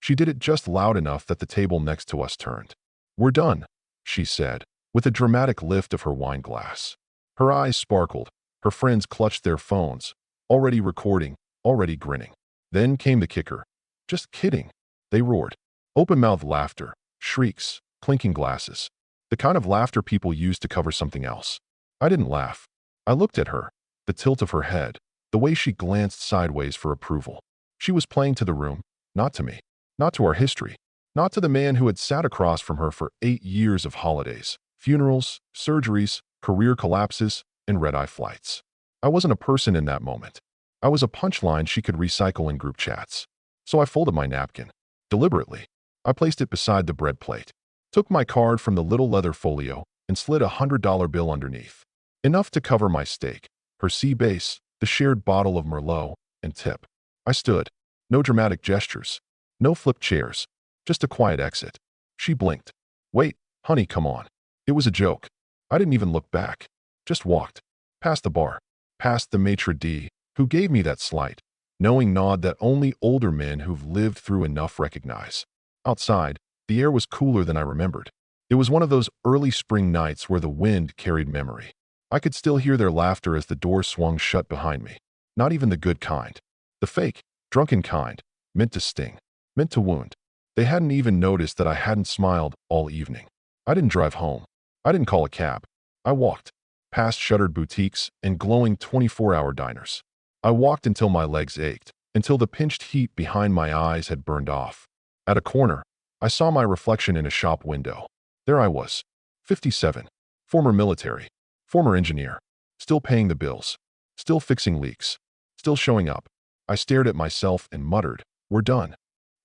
She did it just loud enough that the table next to us turned. "We're done," she said, with a dramatic lift of her wine glass. Her eyes sparkled. Her friends clutched their phones, already recording, already grinning. Then came the kicker. "Just kidding," they roared. Open-mouthed laughter, shrieks, clinking glasses. The kind of laughter people use to cover something else. I didn't laugh. I looked at her, the tilt of her head, the way she glanced sideways for approval. She was playing to the room, not to me, not to our history, not to the man who had sat across from her for 8 years of holidays, funerals, surgeries, career collapses, and red-eye flights. I wasn't a person in that moment. I was a punchline she could recycle in group chats. So I folded my napkin. Deliberately. I placed it beside the bread plate, took my card from the little leather folio, and slid a $100 bill underneath. Enough to cover my steak, her sea base, the shared bottle of Merlot, and tip. I stood. No dramatic gestures. No flipped chairs. Just a quiet exit. She blinked. "Wait, honey, come on." It was a joke. I didn't even look back. Just walked. Past the bar. Past the maitre d', who gave me that slight, knowing nod that only older men who've lived through enough recognize. Outside, the air was cooler than I remembered. It was one of those early spring nights where the wind carried memory. I could still hear their laughter as the door swung shut behind me. Not even the good kind. The fake, drunken kind, meant to sting, meant to wound. They hadn't even noticed that I hadn't smiled all evening. I didn't drive home. I didn't call a cab. I walked, past shuttered boutiques and glowing 24-hour diners. I walked until my legs ached, until the pinched heat behind my eyes had burned off. At a corner, I saw my reflection in a shop window. There I was, 57, former military, former engineer, still paying the bills, still fixing leaks, still showing up. I stared at myself and muttered, "We're done."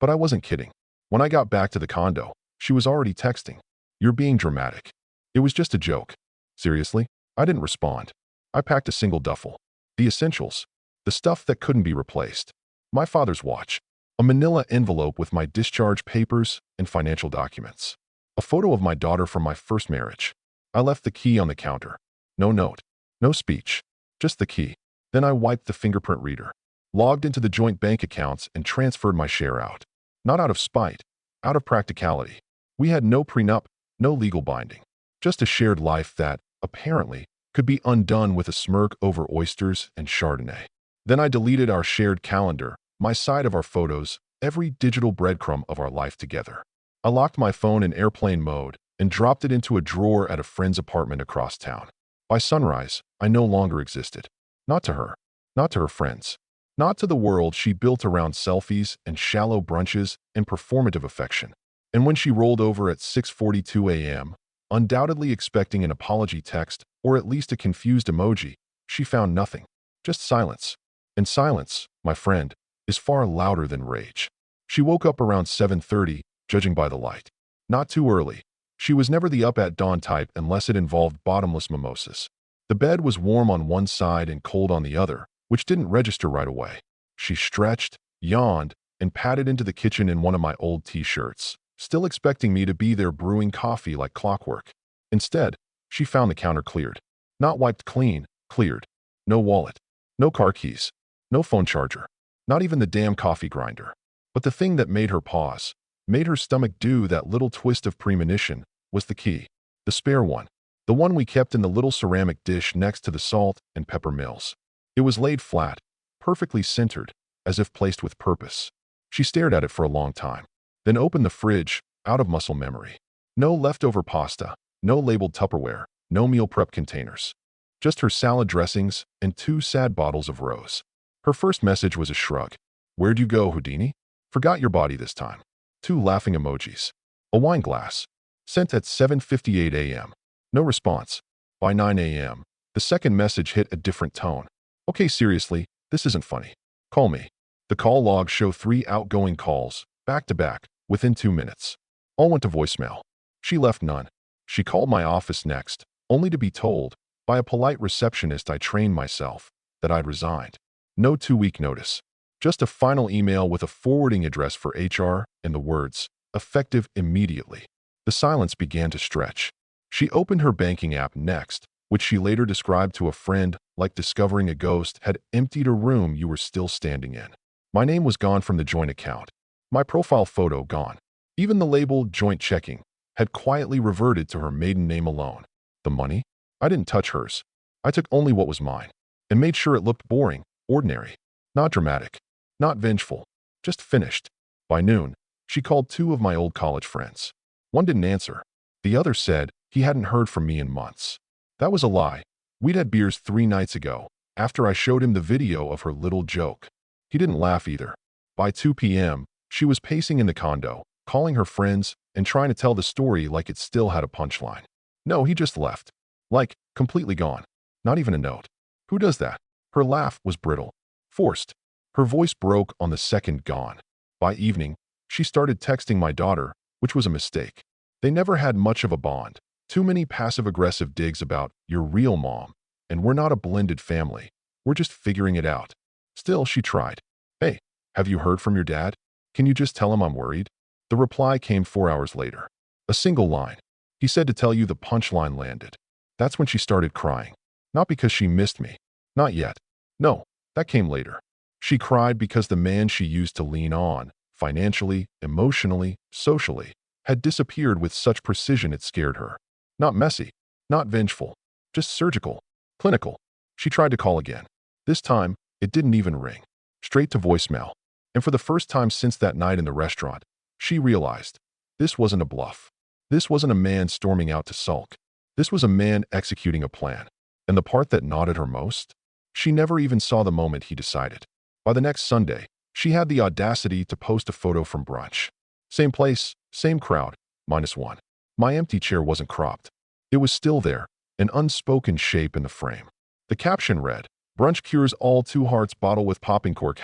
But I wasn't kidding. When I got back to the condo, she was already texting. "You're being dramatic." It was just a joke. Seriously? I didn't respond. I packed a single duffel. The essentials. The stuff that couldn't be replaced. My father's watch. A manila envelope with my discharge papers and financial documents. A photo of my daughter from my first marriage. I left the key on the counter. No note. No speech. Just the key. Then I wiped the fingerprint reader, logged into the joint bank accounts and transferred my share out. Not out of spite. Out of practicality. We had no prenup, no legal binding. Just a shared life that, apparently, could be undone with a smirk over oysters and Chardonnay. Then I deleted our shared calendar, my side of our photos, every digital breadcrumb of our life together. I locked my phone in airplane mode and dropped it into a drawer at a friend's apartment across town. By sunrise, I no longer existed. Not to her. Not to her friends. Not to the world she built around selfies and shallow brunches and performative affection. And when she rolled over at 6:42 a.m., undoubtedly expecting an apology text or at least a confused emoji, she found nothing. Just silence. And silence, my friend, is far louder than rage. She woke up around 7:30, judging by the light. Not too early. She was never the up-at-dawn type unless it involved bottomless mimosas. The bed was warm on one side and cold on the other, which didn't register right away. She stretched, yawned, and padded into the kitchen in one of my old t-shirts, still expecting me to be there brewing coffee like clockwork. Instead, she found the counter cleared. Not wiped clean, cleared. No wallet. No car keys. No phone charger. Not even the damn coffee grinder. But the thing that made her pause, made her stomach do that little twist of premonition, was the key. The spare one. The one we kept in the little ceramic dish next to the salt and pepper mills. It was laid flat, perfectly centered, as if placed with purpose. She stared at it for a long time, then opened the fridge, out of muscle memory. No leftover pasta, no labeled Tupperware, no meal prep containers. Just her salad dressings and 2 sad bottles of rose. Her first message was a shrug. "Where'd you go, Houdini?" "Forgot your body this time." 2 laughing emojis. A wine glass. Sent at 7:58 a.m. No response. By 9 a.m., the second message hit a different tone. "Okay, seriously, this isn't funny. Call me." The call logs show 3 outgoing calls, back to back, within 2 minutes. All went to voicemail. She left none. She called my office next, only to be told, by a polite receptionist I trained myself, that I'd resigned. No 2-week notice. Just a final email with a forwarding address for HR and the words, "Effective immediately." The silence began to stretch. She opened her banking app next, which she later described to a friend like discovering a ghost had emptied a room you were still standing in. My name was gone from the joint account. My profile photo gone. Even the label joint checking had quietly reverted to her maiden name alone. The money? I didn't touch hers. I took only what was mine and made sure it looked boring, ordinary, not dramatic, not vengeful, just finished. By noon, she called two of my old college friends. One didn't answer. The other said he hadn't heard from me in months. That was a lie. We'd had beers 3 nights ago, after I showed him the video of her little joke. He didn't laugh either. By 2 p.m., she was pacing in the condo, calling her friends and trying to tell the story like it still had a punchline. No, he just left. Like, completely gone. Not even a note. Who does that? Her laugh was brittle, forced. Her voice broke on the second gone. By evening, she started texting my daughter, which was a mistake. They never had much of a bond. Too many passive-aggressive digs about, "You're real, mom," and "We're not a blended family. We're just figuring it out." Still, she tried. "Hey, have you heard from your dad? Can you just tell him I'm worried?" The reply came 4 hours later. A single line. "He said to tell you the punchline landed." That's when she started crying. Not because she missed me. Not yet. No, that came later. She cried because the man she used to lean on, financially, emotionally, socially, had disappeared with such precision it scared her. Not messy, not vengeful, just surgical, clinical. She tried to call again. This time, it didn't even ring. Straight to voicemail. And for the first time since that night in the restaurant, she realized this wasn't a bluff. This wasn't a man storming out to sulk. This was a man executing a plan. And the part that gnawed at her most? She never even saw the moment he decided. By the next Sunday, she had the audacity to post a photo from brunch. Same place, same crowd, -1. My empty chair wasn't cropped. It was still there, an unspoken shape in the frame. The caption read, "Brunch cures all 2 hearts bottle with popping cork,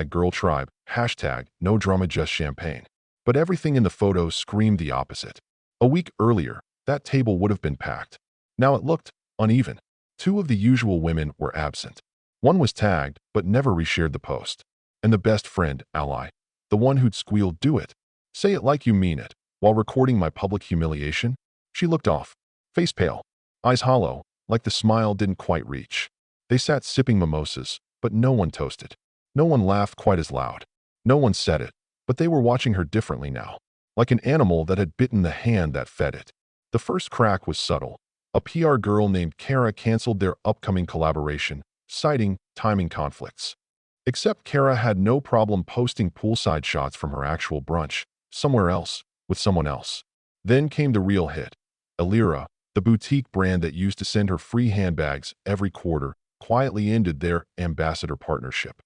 #girl tribe, #no drama just champagne." But everything in the photo screamed the opposite. A week earlier, that table would have been packed. Now it looked uneven. 2 of the usual women were absent. One was tagged, but never reshared the post. And the best friend, ally, the one who'd squealed, "Do it. Say it like you mean it," while recording my public humiliation, she looked off, face pale, eyes hollow, like the smile didn't quite reach. They sat sipping mimosas, but no one toasted. No one laughed quite as loud. No one said it, but they were watching her differently now, like an animal that had bitten the hand that fed it. The first crack was subtle. A PR girl named Kara canceled their upcoming collaboration, citing timing conflicts. Except Kara had no problem posting poolside shots from her actual brunch, somewhere else, with someone else. Then came the real hit. Alira, the boutique brand that used to send her free handbags every quarter, quietly ended their ambassador partnership.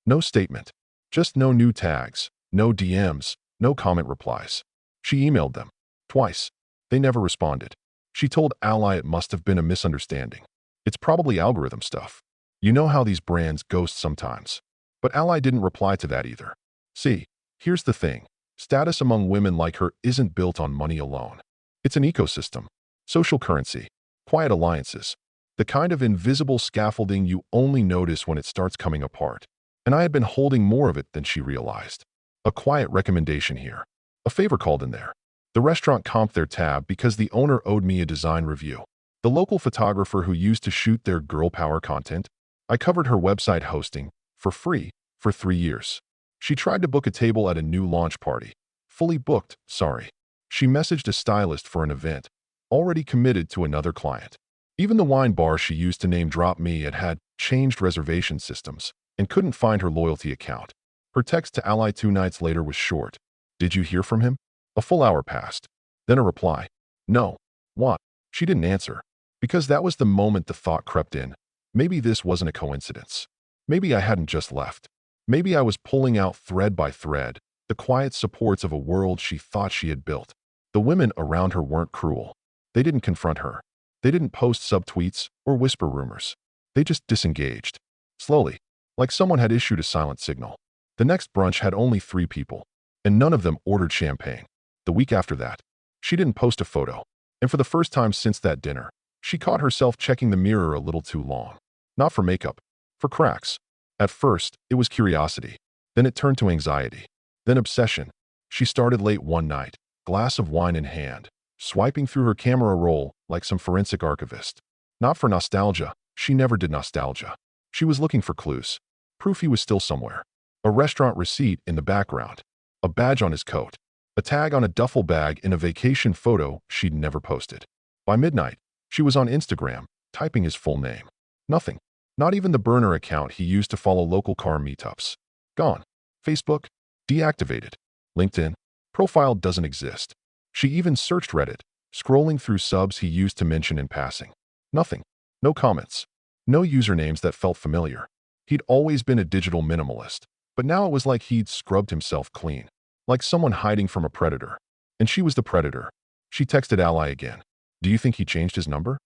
No statement. Just no new tags, no DMs, no comment replies. She emailed them. Twice. They never responded. She told Ally it must have been a misunderstanding. It's probably algorithm stuff. You know how these brands ghost sometimes. But Ally didn't reply to that either. See, here's the thing. Status among women like her isn't built on money alone. It's an ecosystem. Social currency. Quiet alliances. The kind of invisible scaffolding you only notice when it starts coming apart. And I had been holding more of it than she realized. A quiet recommendation here. A favor called in there. The restaurant comped their tab because the owner owed me a design review. The local photographer who used to shoot their girl power content, I covered her website hosting, for free, for 3 years. She tried to book a table at a new launch party. Fully booked, sorry. She messaged a stylist for an event, already committed to another client. Even the wine bar she used to name drop me had changed reservation systems and couldn't find her loyalty account. Her text to Ally 2 nights later was short. "Did you hear from him?" A full hour passed. Then a reply. "No." What? She didn't answer. Because that was the moment the thought crept in. Maybe this wasn't a coincidence. Maybe I hadn't just left. Maybe I was pulling out thread by thread, the quiet supports of a world she thought she had built. The women around her weren't cruel. They didn't confront her. They didn't post subtweets or whisper rumors. They just disengaged. Slowly, like someone had issued a silent signal. The next brunch had only 3 people, and none of them ordered champagne. The week after that, she didn't post a photo. And for the first time since that dinner, she caught herself checking the mirror a little too long. Not for makeup, for cracks. At first, it was curiosity. Then it turned to anxiety. Then obsession. She started late one night, glass of wine in hand, swiping through her camera roll like some forensic archivist. Not for nostalgia. She never did nostalgia. She was looking for clues. Proof he was still somewhere. A restaurant receipt in the background. a badge on his coat, a tag on a duffel bag in a vacation photo she'd never posted. By midnight, she was on Instagram, typing his full name. Nothing. Not even the burner account he used to follow local car meetups. Gone. Facebook? Deactivated. LinkedIn? Profile doesn't exist. She even searched Reddit, scrolling through subs he used to mention in passing. Nothing. No comments. No usernames that felt familiar. He'd always been a digital minimalist, but now it was like he'd scrubbed himself clean. Like someone hiding from a predator. And she was the predator. She texted Ally again. Do you think he changed his number?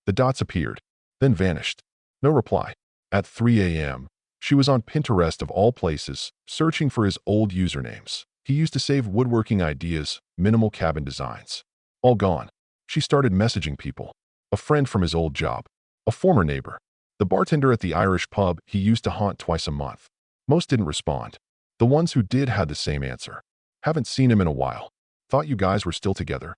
The dots appeared, then vanished. No reply. At 3 a.m., she was on Pinterest of all places, searching for his old usernames. He used to save woodworking ideas, minimal cabin designs. All gone. She started messaging people. A friend from his old job. A former neighbor. The bartender at the Irish pub he used to haunt twice a month. Most didn't respond. The ones who did had the same answer. Haven't seen him in a while. Thought you guys were still together.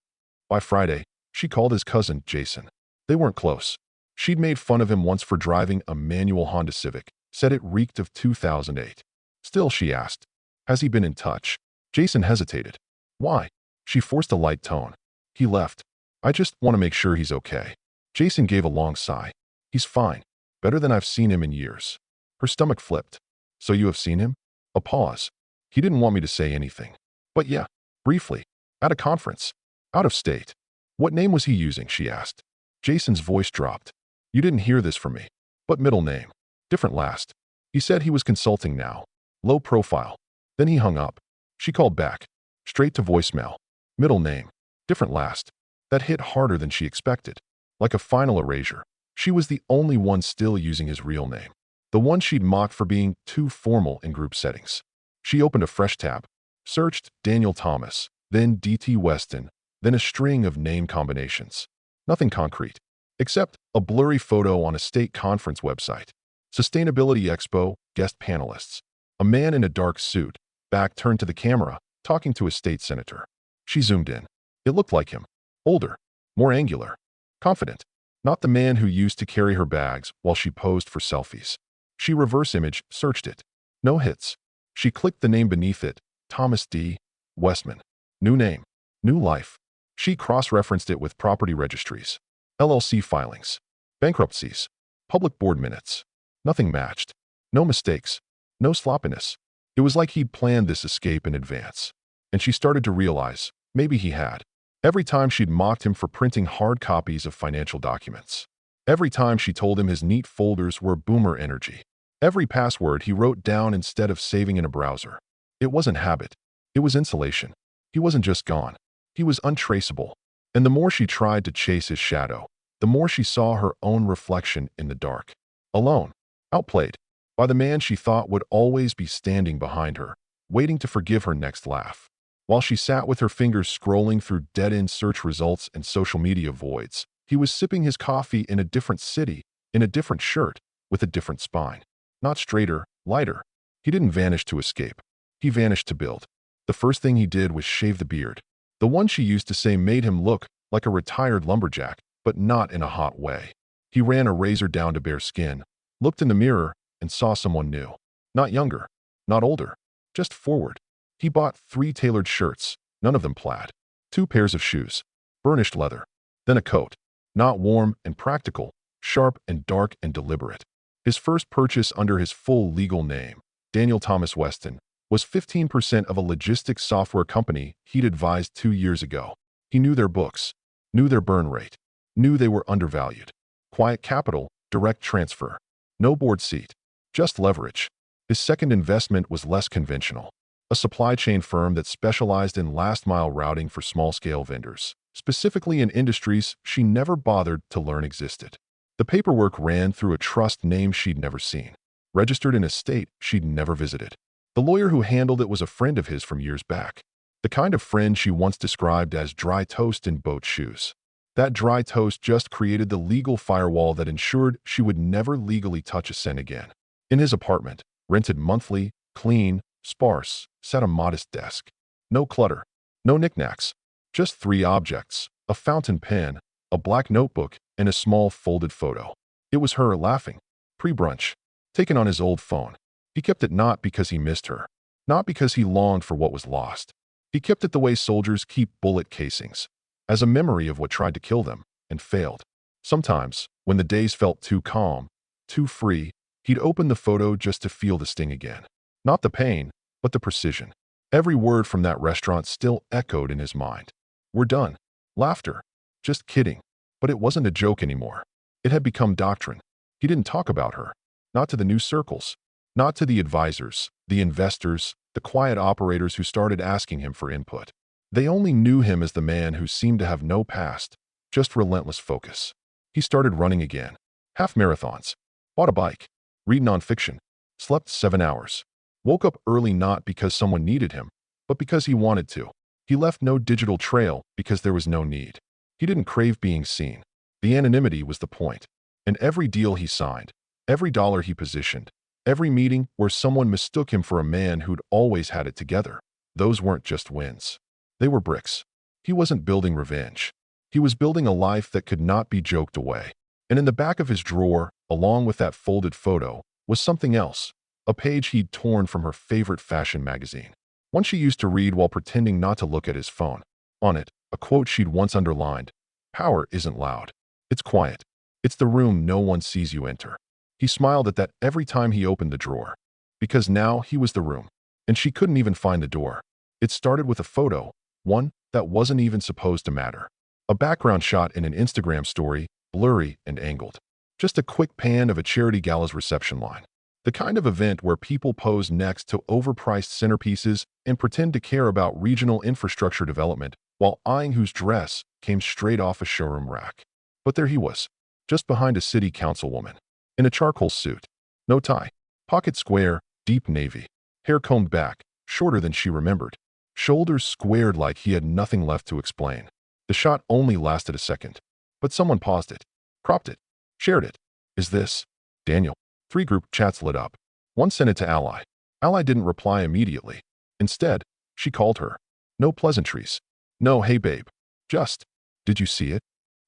By Friday, she called his cousin, Jason. They weren't close. She'd made fun of him once for driving a manual Honda Civic, said it reeked of 2008. Still, she asked, has he been in touch? Jason hesitated. Why? She forced a light tone. He left. I just want to make sure he's okay. Jason gave a long sigh. He's fine. Better than I've seen him in years. Her stomach flipped. So you have seen him? A pause. He didn't want me to say anything. But yeah, briefly. At a conference. Out of state. What name was he using, she asked. Jason's voice dropped. You didn't hear this from me. But middle name. Different last. He said he was consulting now. Low profile. Then he hung up. She called back. Straight to voicemail. Middle name. Different last. That hit harder than she expected. Like a final erasure. She was the only one still using his real name. The one she'd mocked for being too formal in group settings. She opened a fresh tab. Searched Daniel Thomas, then D.T. Weston, then a string of name combinations. Nothing concrete. Except a blurry photo on a state conference website. Sustainability Expo, guest panelists. A man in a dark suit, back turned to the camera, talking to a state senator. She zoomed in. It looked like him. Older. More angular. Confident. Not the man who used to carry her bags while she posed for selfies. She reverse image searched it. No hits. She clicked the name beneath it. Thomas D. Westman. New name. New life. She cross-referenced it with property registries. LLC filings. Bankruptcies. Public board minutes. Nothing matched. No mistakes. No sloppiness. It was like he'd planned this escape in advance. And she started to realize, maybe he had. Every time she'd mocked him for printing hard copies of financial documents. Every time she told him his neat folders were boomer energy. Every password he wrote down instead of saving in a browser. It wasn't habit. It was insulation. He wasn't just gone. He was untraceable. And the more she tried to chase his shadow, the more she saw her own reflection in the dark. Alone. Outplayed. By the man she thought would always be standing behind her, waiting to forgive her next laugh. While she sat with her fingers scrolling through dead-end search results and social media voids, he was sipping his coffee in a different city, in a different shirt, with a different spine. Not straighter, lighter. He didn't vanish to escape. He vanished to build. The first thing he did was shave the beard. The one she used to say made him look like a retired lumberjack, but not in a hot way. He ran a razor down to bare skin, looked in the mirror, and saw someone new. Not younger, not older, just forward. He bought 3 tailored shirts, none of them plaid. 2 pairs of shoes, burnished leather. Then a coat, not warm and practical, sharp and dark and deliberate. His first purchase under his full legal name, Daniel Thomas Weston, was 15% of a logistics software company he'd advised 2 years ago. He knew their books, knew their burn rate, knew they were undervalued. Quiet capital, direct transfer. No board seat, just leverage. His second investment was less conventional. A supply chain firm that specialized in last-mile routing for small-scale vendors, specifically in industries she never bothered to learn existed. The paperwork ran through a trust name she'd never seen, registered in a state she'd never visited. The lawyer who handled it was a friend of his from years back. The kind of friend she once described as dry toast in boat shoes. That dry toast just created the legal firewall that ensured she would never legally touch a cent again. In his apartment, rented monthly, clean, sparse, sat a modest desk. No clutter, no knickknacks, just 3 objects, a fountain pen, a black notebook, and a small folded photo. It was her laughing, pre-brunch, taken on his old phone. He kept it not because he missed her, Not because he longed for what was lost. He kept it the way soldiers keep bullet casings, as a memory of what tried to kill them and failed. Sometimes, when the days felt too calm, too free, he'd open the photo just to feel the sting again. Not the pain, but the precision. Every word from that restaurant still echoed in his mind. We're done. Laughter. Just kidding. But it wasn't a joke anymore. It had become doctrine. He didn't talk about her. Not to the news circles. Not to the advisors, the investors, the quiet operators who started asking him for input. They only knew him as the man who seemed to have no past, just relentless focus. He started running again. Half marathons. Bought a bike. Read nonfiction. Slept 7 hours. Woke up early not because someone needed him, but because he wanted to. He left no digital trail because there was no need. He didn't crave being seen. The anonymity was the point. And every deal he signed, every dollar he positioned, every meeting where someone mistook him for a man who'd always had it together, those weren't just wins. They were bricks. He wasn't building revenge. He was building a life that could not be joked away. And in the back of his drawer, along with that folded photo, was something else, a page he'd torn from her favorite fashion magazine. One she used to read while pretending not to look at his phone. On it, a quote she'd once underlined: "Power isn't loud. It's quiet. It's the room no one sees you enter." He smiled at that every time he opened the drawer. Because now he was the room. And she couldn't even find the door. It started with a photo, one that wasn't even supposed to matter. A background shot in an Instagram story, blurry and angled. Just a quick pan of a charity gala's reception line. The kind of event where people pose next to overpriced centerpieces and pretend to care about regional infrastructure development while eyeing whose dress came straight off a showroom rack. But there he was, just behind a city councilwoman, in a charcoal suit. No tie. Pocket square, deep navy. Hair combed back, shorter than she remembered. Shoulders squared like he had nothing left to explain. The shot only lasted a second. But someone paused it, cropped it, shared it. Is this Daniel? 3 group chats lit up. One sent it to Ally. Ally didn't reply immediately. Instead, she called her. No pleasantries. No, hey babe. Just, did you see it?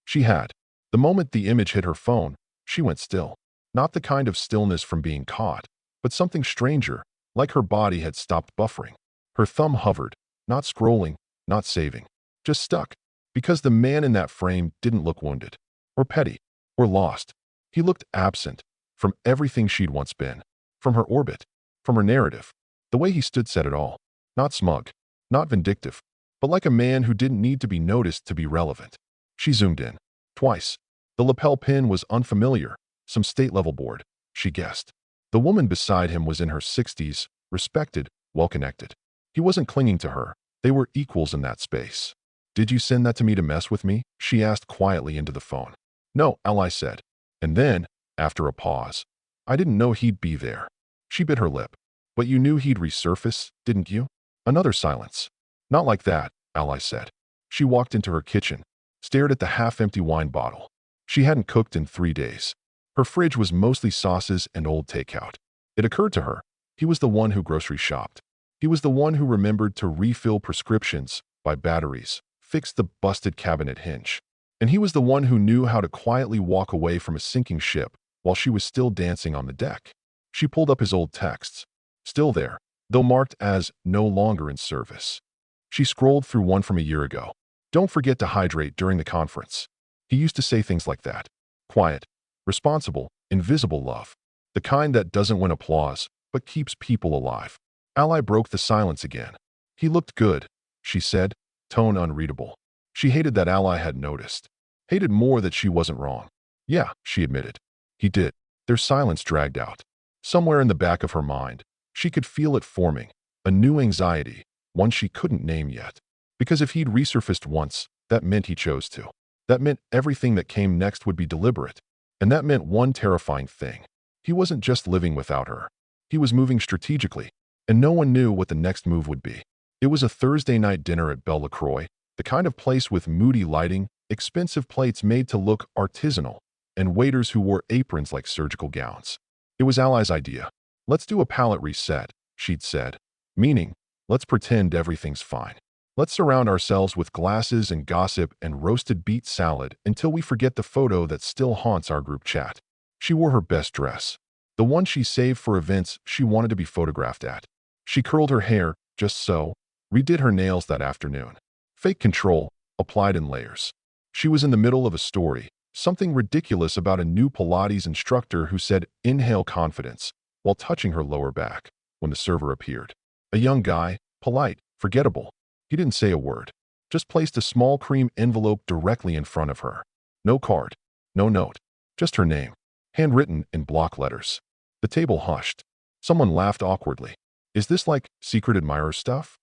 She had. The moment the image hit her phone, she went still. Not the kind of stillness from being caught, but something stranger, like her body had stopped buffering. Her thumb hovered, not scrolling, not saving, just stuck. Because the man in that frame didn't look wounded, or petty, or lost. He looked absent from everything she'd once been, from her orbit, from her narrative. The way he stood said it all. Not smug, not vindictive, but like a man who didn't need to be noticed to be relevant. She zoomed in. Twice. The lapel pin was unfamiliar, some state-level board, she guessed. The woman beside him was in her 60s, respected, well-connected. He wasn't clinging to her. They were equals in that space. Did you send that to me to mess with me? She asked quietly into the phone. No, Ally said. And then, after a pause, I didn't know he'd be there. She bit her lip. But you knew he'd resurface, didn't you? Another silence. Not like that, Ally said. She walked into her kitchen, stared at the half-empty wine bottle. She hadn't cooked in 3 days. Her fridge was mostly sauces and old takeout. It occurred to her, he was the one who grocery shopped. He was the one who remembered to refill prescriptions, buy batteries, fix the busted cabinet hinge. And he was the one who knew how to quietly walk away from a sinking ship while she was still dancing on the deck. She pulled up his old texts. Still there, though marked as no longer in service. She scrolled through one from a year ago. Don't forget to hydrate during the conference. He used to say things like that. Quiet, responsible, invisible love. The kind that doesn't win applause, but keeps people alive. Ally broke the silence again. He looked good, she said, tone unreadable. She hated that Ally had noticed. Hated more that she wasn't wrong. Yeah, she admitted. He did. Their silence dragged out. Somewhere in the back of her mind, she could feel it forming, a new anxiety, one she couldn't name yet. Because if he'd resurfaced once, that meant he chose to. That meant everything that came next would be deliberate. And that meant one terrifying thing. He wasn't just living without her. He was moving strategically, and no one knew what the next move would be. It was a Thursday night dinner at Belle LaCroix, the kind of place with moody lighting, expensive plates made to look artisanal, and waiters who wore aprons like surgical gowns. It was Ally's idea. Let's do a palate reset, she'd said. Meaning, let's pretend everything's fine. Let's surround ourselves with glasses and gossip and roasted beet salad until we forget the photo that still haunts our group chat. She wore her best dress, the one she saved for events she wanted to be photographed at. She curled her hair, just so, redid her nails that afternoon. Fake control, applied in layers. She was in the middle of a story, something ridiculous about a new Pilates instructor who said, "Inhale confidence," while touching her lower back, when the server appeared. A young guy, polite, forgettable. He didn't say a word, just placed a small cream envelope directly in front of her. No card, no note, just her name, handwritten in block letters. The table hushed. Someone laughed awkwardly. Is this like secret admirer stuff?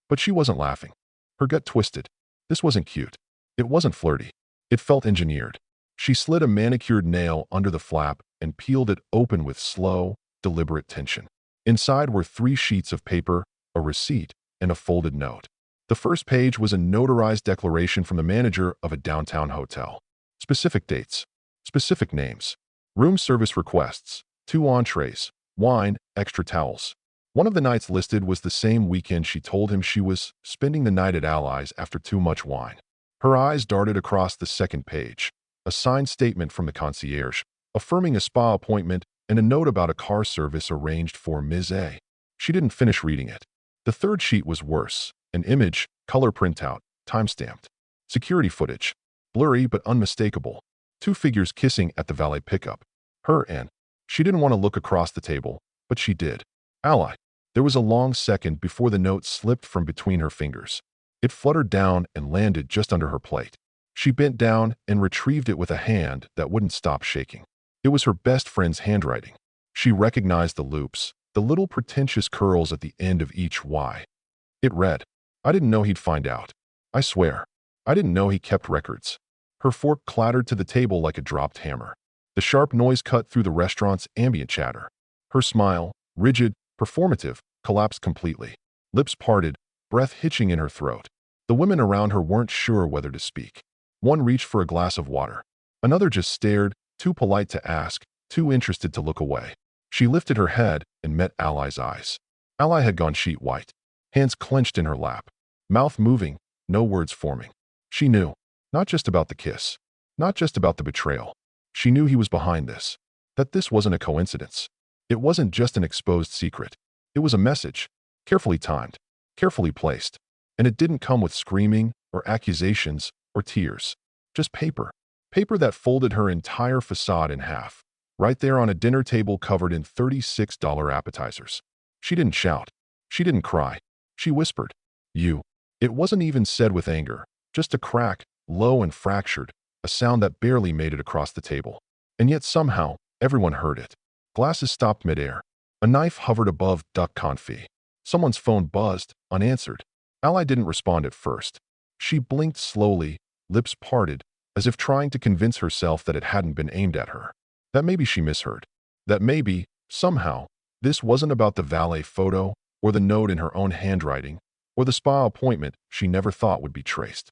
But she wasn't laughing. Her gut twisted. This wasn't cute. It wasn't flirty. It felt engineered. She slid a manicured nail under the flap and peeled it open with slow, deliberate tension. Inside were 3 sheets of paper, a receipt, and a folded note. The first page was a notarized declaration from the manager of a downtown hotel. Specific dates, specific names, room service requests, 2 entrees, wine, extra towels. One of the nights listed was the same weekend she told him she was spending the night at Allies after too much wine. Her eyes darted across the second page, a signed statement from the concierge, affirming a spa appointment and a note about a car service arranged for Ms. A. She didn't finish reading it. The third sheet was worse, an image, color printout, time-stamped. Security footage, blurry but unmistakable. 2 figures kissing at the valet pickup. Her and. She didn't want to look across the table, but she did. Ally. There was a long second before the note slipped from between her fingers. It fluttered down and landed just under her plate. She bent down and retrieved it with a hand that wouldn't stop shaking. It was her best friend's handwriting. She recognized the loops, the little pretentious curls at the end of each Y. It read, "I didn't know he'd find out. I swear. I didn't know he kept records." Her fork clattered to the table like a dropped hammer. The sharp noise cut through the restaurant's ambient chatter. Her smile, rigid, performative, collapsed completely. Lips parted, breath hitching in her throat. The women around her weren't sure whether to speak. One reached for a glass of water. Another just stared, too polite to ask, too interested to look away. She lifted her head and met Ally's eyes. Ally had gone sheet white, hands clenched in her lap, mouth moving, no words forming. She knew, not just about the kiss, not just about the betrayal. She knew he was behind this, that this wasn't a coincidence. It wasn't just an exposed secret. It was a message, carefully timed, carefully placed, and it didn't come with screaming or accusations or tears. Just paper. Paper that folded her entire facade in half, right there on a dinner table covered in $36 appetizers. She didn't shout. She didn't cry. She whispered, "You." It wasn't even said with anger, just a crack, low and fractured, a sound that barely made it across the table. And yet somehow, everyone heard it. Glasses stopped midair. A knife hovered above duck confit. Someone's phone buzzed, unanswered. Ally didn't respond at first. She blinked slowly, lips parted, as if trying to convince herself that it hadn't been aimed at her. That maybe she misheard. That maybe, somehow, this wasn't about the valet photo, or the note in her own handwriting, or the spa appointment she never thought would be traced.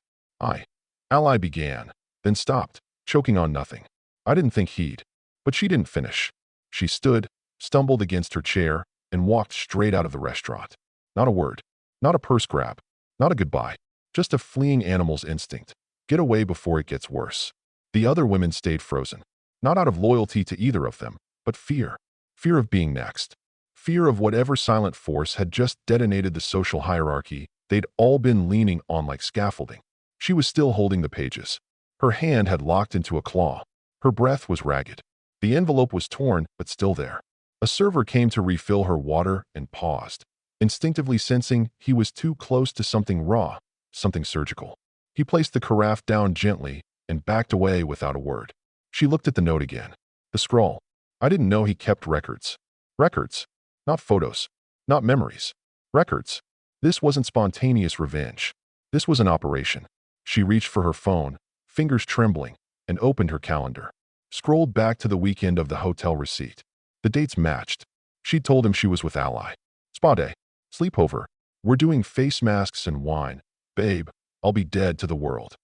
Ally began, then stopped, choking on nothing. I didn't think he'd. But she didn't finish. She stood, stumbled against her chair, and walked straight out of the restaurant. Not a word. Not a purse grab. Not a goodbye. Just a fleeing animal's instinct. Get away before it gets worse. The other women stayed frozen. Not out of loyalty to either of them, but fear. Fear of being next. Fear of whatever silent force had just detonated the social hierarchy they'd all been leaning on like scaffolding. She was still holding the pages. Her hand had locked into a claw. Her breath was ragged. The envelope was torn, but still there. A server came to refill her water and paused, instinctively sensing he was too close to something raw, something surgical. He placed the carafe down gently and backed away without a word. She looked at the note again. The scrawl. I didn't know he kept records. Records. Not photos. Not memories. Records. This wasn't spontaneous revenge. This was an operation. She reached for her phone, fingers trembling, and opened her calendar. Scrolled back to the weekend of the hotel receipt. The dates matched. She'd told him she was with Ally. Spa day. Sleepover. We're doing face masks and wine. Babe, I'll be dead to the world.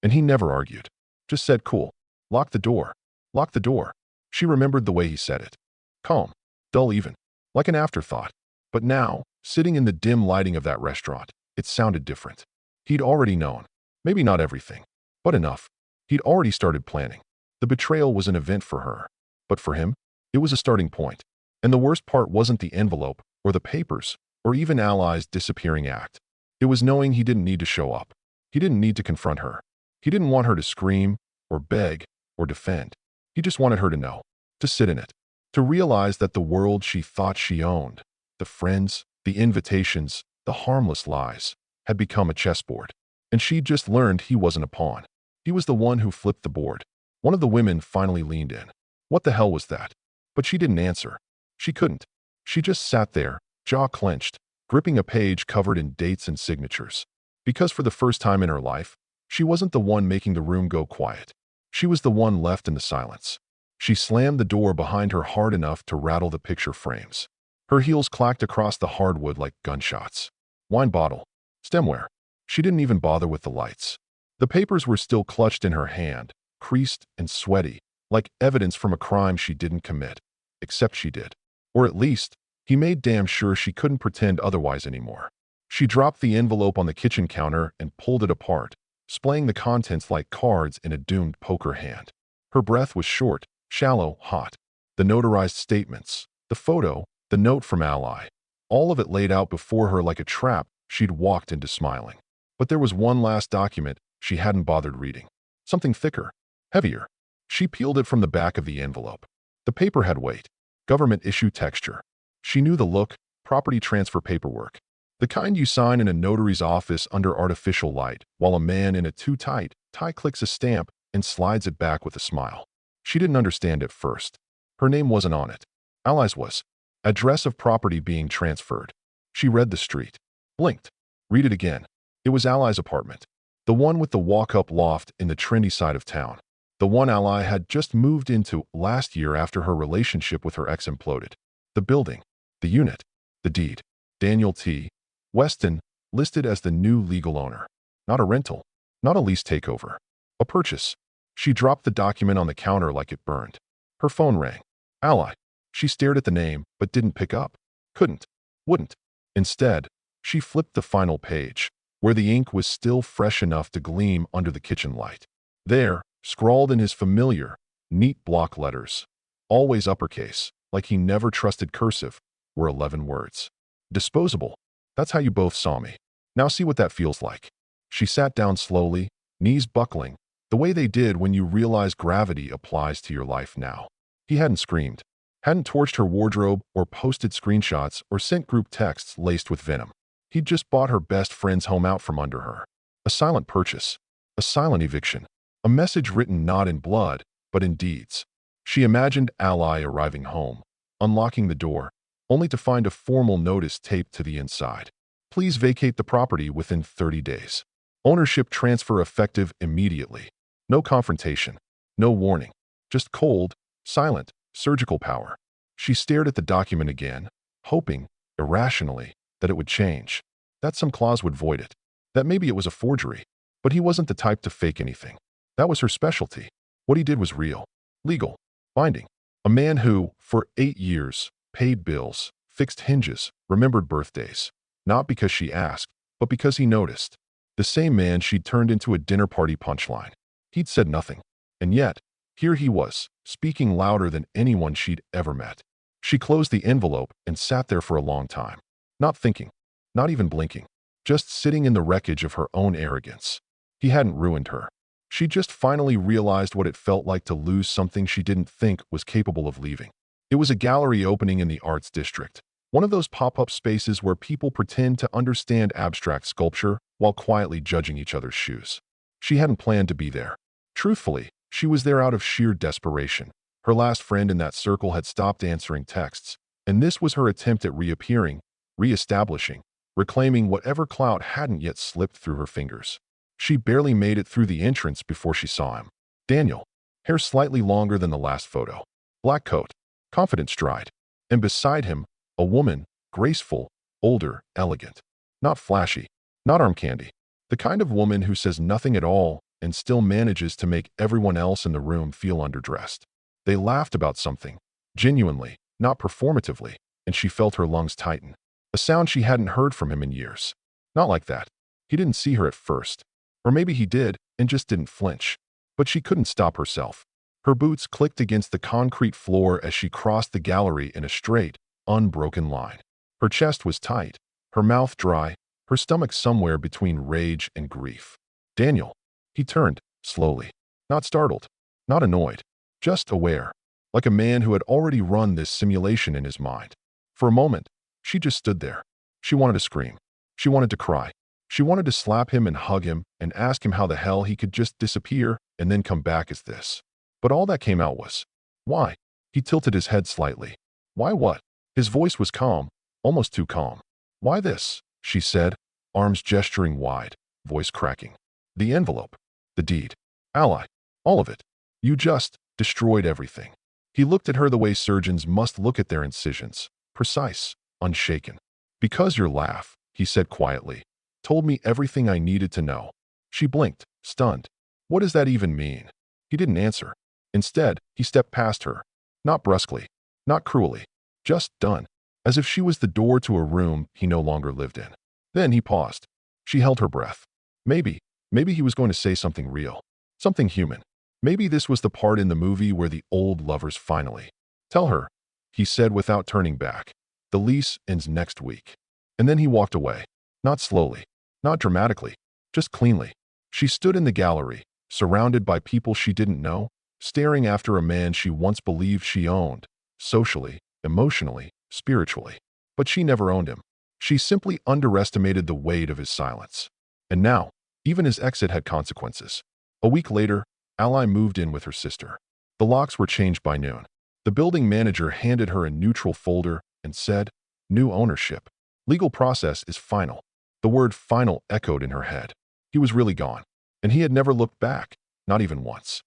And he never argued. Just said cool. Lock the door. Lock the door. She remembered the way he said it. Calm. Dull even. Like an afterthought. But now, sitting in the dim lighting of that restaurant, it sounded different. He'd already known. Maybe not everything, but enough. He'd already started planning. The betrayal was an event for her. But for him, it was a starting point. And the worst part wasn't the envelope or the papers or even Ally's disappearing act. It was knowing he didn't need to show up. He didn't need to confront her. He didn't want her to scream, or beg, or defend. He just wanted her to know, to sit in it, to realize that the world she thought she owned, the friends, the invitations, the harmless lies, had become a chessboard. And she'd just learned he wasn't a pawn. He was the one who flipped the board. One of the women finally leaned in. What the hell was that? But she didn't answer. She couldn't. She just sat there, jaw clenched, gripping a page covered in dates and signatures. Because for the first time in her life, she wasn't the one making the room go quiet. She was the one left in the silence. She slammed the door behind her hard enough to rattle the picture frames. Her heels clacked across the hardwood like gunshots. Wine bottle. Stemware. She didn't even bother with the lights. The papers were still clutched in her hand, creased and sweaty, like evidence from a crime she didn't commit. Except she did. Or at least, he made damn sure she couldn't pretend otherwise anymore. She dropped the envelope on the kitchen counter and pulled it apart, splaying the contents like cards in a doomed poker hand. Her breath was short, shallow, hot. The notarized statements, the photo, the note from Ally, all of it laid out before her like a trap she'd walked into smiling. But there was one last document she hadn't bothered reading. Something thicker, heavier. She peeled it from the back of the envelope. The paper had weight, government issue texture. She knew the look, property transfer paperwork. The kind you sign in a notary's office under artificial light, while a man in a too-tight tie clicks a stamp and slides it back with a smile. She didn't understand at first. Her name wasn't on it. Ally's was. Address of property being transferred. She read the street. Blinked. Read it again. It was Ally's apartment. The one with the walk-up loft in the trendy side of town. The one Ally had just moved into last year after her relationship with her ex imploded. The building. The unit. The deed. Daniel T. Weston, listed as the new legal owner. Not a rental. Not a lease takeover. A purchase. She dropped the document on the counter like it burned. Her phone rang. Ally. She stared at the name, but didn't pick up. Couldn't. Wouldn't. Instead, she flipped the final page, where the ink was still fresh enough to gleam under the kitchen light. There, scrawled in his familiar, neat block letters, always uppercase, like he never trusted cursive, were 11 words. Disposable. That's how you both saw me. Now see what that feels like. She sat down slowly, knees buckling, the way they did when you realize gravity applies to your life now. He hadn't screamed, hadn't torched her wardrobe or posted screenshots or sent group texts laced with venom. He'd just bought her best friend's home out from under her. A silent purchase. A silent eviction. A message written not in blood, but in deeds. She imagined Ally arriving home, unlocking the door, only to find a formal notice taped to the inside. Please vacate the property within 30 days. Ownership transfer effective immediately. No confrontation. No warning. Just cold, silent, surgical power. She stared at the document again, hoping, irrationally, that it would change. That some clause would void it. That maybe it was a forgery. But he wasn't the type to fake anything. That was her specialty. What he did was real. Legal. Binding. A man who, for 8 years, paid bills, fixed hinges, remembered birthdays. Not because she asked, but because he noticed. The same man she'd turned into a dinner party punchline. He'd said nothing. And yet, here he was, speaking louder than anyone she'd ever met. She closed the envelope and sat there for a long time. Not thinking. Not even blinking. Just sitting in the wreckage of her own arrogance. He hadn't ruined her. She just finally realized what it felt like to lose something she didn't think was capable of leaving. It was a gallery opening in the Arts District. One of those pop-up spaces where people pretend to understand abstract sculpture while quietly judging each other's shoes. She hadn't planned to be there. Truthfully, she was there out of sheer desperation. Her last friend in that circle had stopped answering texts, and this was her attempt at reappearing, re-establishing, reclaiming whatever clout hadn't yet slipped through her fingers. She barely made it through the entrance before she saw him. Daniel, hair slightly longer than the last photo, black coat, confident stride, and beside him, a woman, graceful, older, elegant. Not flashy, not arm candy. The kind of woman who says nothing at all and still manages to make everyone else in the room feel underdressed. They laughed about something, genuinely, not performatively, and she felt her lungs tighten. A sound she hadn't heard from him in years. Not like that. He didn't see her at first. Or maybe he did and just didn't flinch. But she couldn't stop herself. Her boots clicked against the concrete floor as she crossed the gallery in a straight, unbroken line. Her chest was tight, her mouth dry, her stomach somewhere between rage and grief. Daniel. He turned, slowly. Not startled, not annoyed, just aware, like a man who had already run this simulation in his mind. For a moment, she just stood there. She wanted to scream. She wanted to cry. She wanted to slap him and hug him and ask him how the hell he could just disappear and then come back as this. But all that came out was, why? He tilted his head slightly. Why what? His voice was calm, almost too calm. Why this? She said, arms gesturing wide, voice cracking. The envelope. The deed. Ally. All of it. You just destroyed everything. He looked at her the way surgeons must look at their incisions. Precise, unshaken. Because your laugh, he said quietly, told me everything I needed to know. She blinked, stunned. What does that even mean? He didn't answer. Instead, he stepped past her. Not brusquely, not cruelly. Just done. As if she was the door to a room he no longer lived in. Then he paused. She held her breath. Maybe he was going to say something real. Something human. Maybe this was the part in the movie where the old lovers finally. Tell her, he said without turning back. The lease ends next week. And then he walked away. Not slowly, not dramatically, just cleanly. She stood in the gallery, surrounded by people she didn't know, staring after a man she once believed she owned, socially, emotionally, spiritually. But she never owned him. She simply underestimated the weight of his silence. And now, even his exit had consequences. A week later, Ally moved in with her sister. The locks were changed by noon. The building manager handed her a neutral folder and said, "New ownership. Legal process is final." The word final echoed in her head. He was really gone. And he had never looked back, not even once.